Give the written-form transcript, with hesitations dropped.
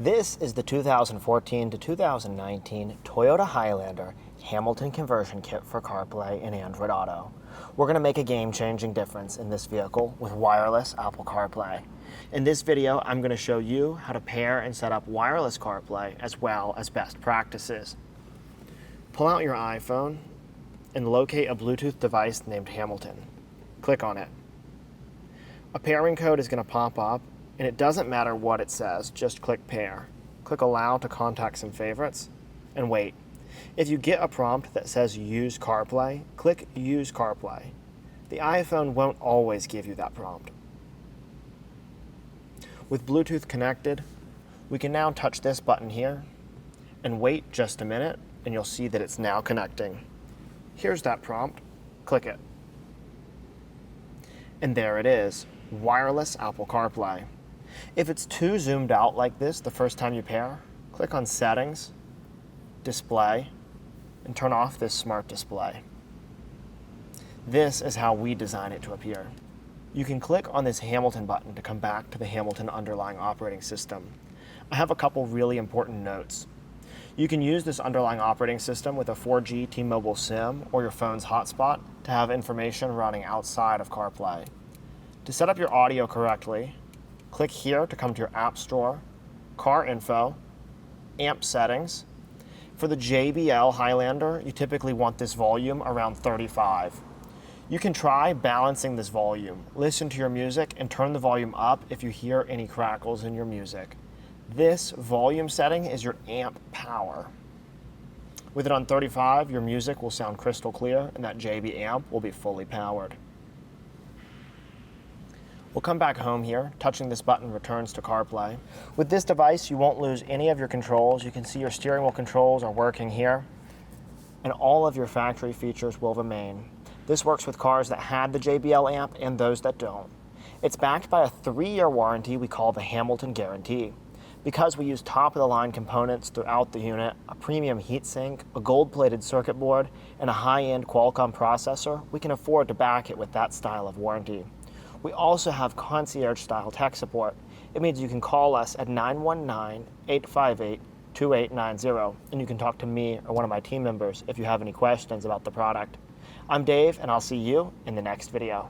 This is the 2014 to 2019 Toyota Highlander Hamilton conversion kit for CarPlay and Android Auto. We're going to make a game-changing difference in this vehicle with wireless Apple CarPlay. In this video, I'm going to show you how to pair and set up wireless CarPlay as well as best practices. Pull out your iPhone and locate a Bluetooth device named Hamilton. Click on it. A pairing code is going to pop up, and it doesn't matter what it says, just click pair. Click allow to contact some favorites, and wait. If you get a prompt that says use CarPlay, click use CarPlay. The iPhone won't always give you that prompt. With Bluetooth connected, we can now touch this button here and wait just a minute, and you'll see that it's now connecting. Here's that prompt. Click it. And there it is, wireless Apple CarPlay. If it's too zoomed out like this the first time you pair, click on Settings, Display, and turn off this Smart Display. This is how we design it to appear. You can click on this Hamilton button to come back to the Hamilton underlying operating system. I have a couple really important notes. You can use this underlying operating system with a 4G T-Mobile SIM or your phone's hotspot to have information running outside of CarPlay. To set up your audio correctly, click here to come to your App Store, Car Info, Amp Settings. For the JBL Highlander, you typically want this volume around 35. You can try balancing this volume. Listen to your music and turn the volume up if you hear any crackles in your music. This volume setting is your amp power. With it on 35, your music will sound crystal clear and that JB amp will be fully powered. We'll come back home here. Touching this button returns to CarPlay. With this device, you won't lose any of your controls. You can see your steering wheel controls are working here, and all of your factory features will remain. This works with cars that had the JBL amp and those that don't. It's backed by a 3-year warranty we call the Hamilton Guarantee. Because we use top-of-the-line components throughout the unit, a premium heatsink, a gold-plated circuit board, and a high-end Qualcomm processor, we can afford to back it with that style of warranty. We also have concierge-style tech support. It means you can call us at 919-858-2890, and you can talk to me or one of my team members if you have any questions about the product. I'm Dave, and I'll see you in the next video.